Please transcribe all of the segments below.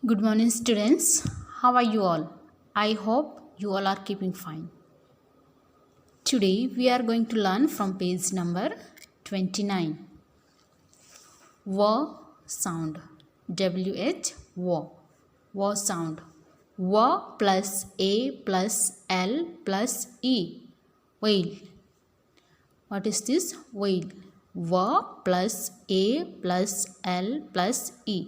Good morning, students. How are you all? I hope you all are keeping fine. Today we are going to learn from page number 29. W sound. WH W. W sound. W plus A plus L plus E. Whale. What is this? Whale. W plus A plus L plus E.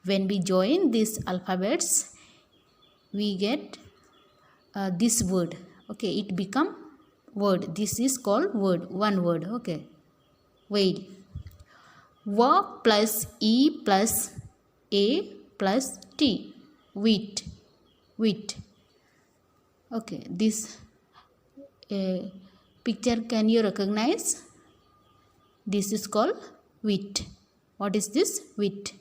When we join these alphabets, we get this word. Okay, it become word. This is called word. One word. Okay, whale. W plus E plus A plus T. Wheat. Wheat. Okay, this picture can you recognize? This is called wheat. What is this? Wheat.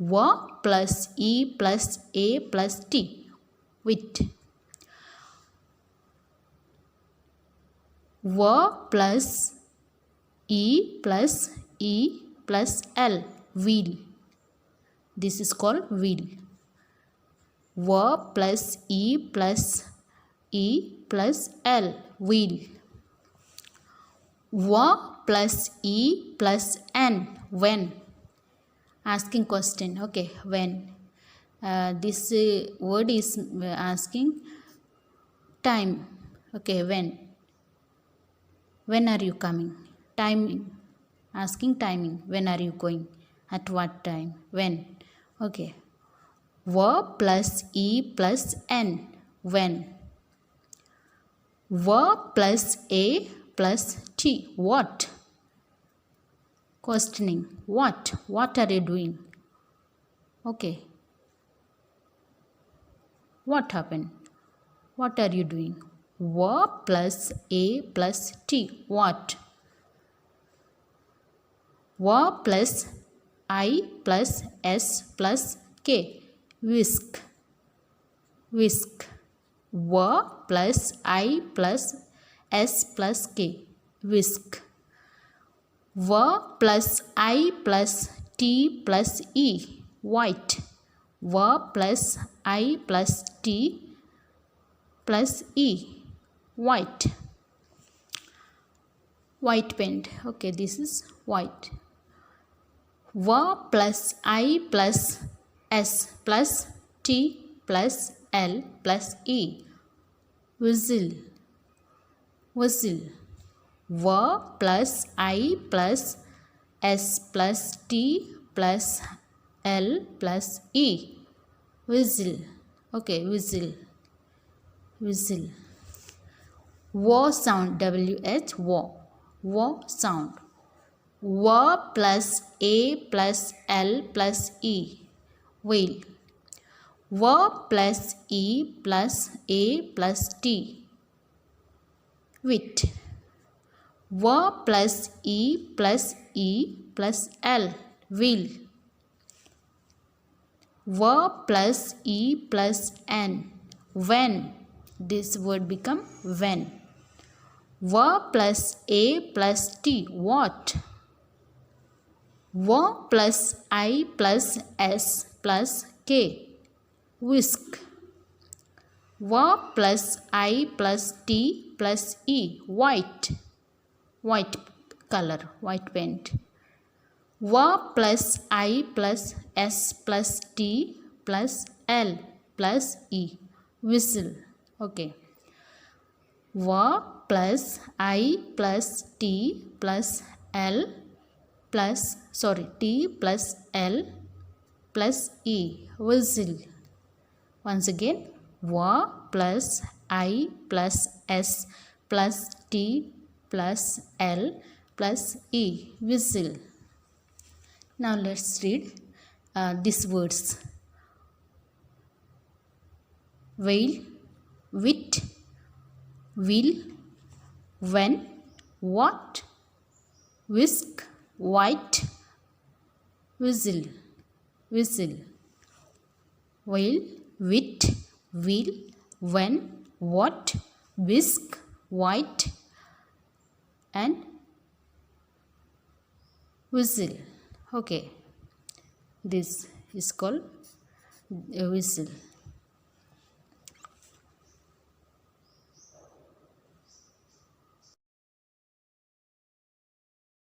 W plus E plus A plus T. Wheat. W plus E plus E plus L. Wheel. This is called wheel. W plus E plus E plus L. Wheel. W plus E plus N. When. Asking question. Okay, when. This word is asking time. Okay, when. When are you coming? Timing. Asking timing. When are you going? At what time? When? Okay. W plus E plus N. When. W plus A plus T. What? Questioning. What? What are you doing? Okay. What happened? What are you doing? W plus A plus T. What? W plus I plus S plus K. Whisk. Whisk. W plus I plus S plus K. Whisk. W plus I plus T plus E. White. W plus I plus T plus E. White. White paint. Okay, this is white. W plus I plus S plus T plus L plus E. Whistle. Whistle. W plus I plus S plus T plus L plus E. Whistle. Okay, whistle. Whistle. W sound. WH W. W sound. W plus A plus L plus E. Whale. W plus E plus A plus T. Wheat. W plus E plus E plus L. Wheel. W plus E plus N. When. This word become when. W plus A plus T. What? W plus I plus S plus K. Whisk. W plus I plus T plus E. White. White color. White paint. W plus I plus S plus T plus L plus E. Whistle. Okay. W plus I plus T plus L plus T plus L plus E. Whistle. Once again. W plus I plus S plus T plus L plus E. Whistle. Now let's read these words. Whale. Wit. Will. When. What. Whisk. White. Whistle. Whistle. Whale. Wit. Will. When. What. Whisk. White. And whistle. Okay, this is called a whistle.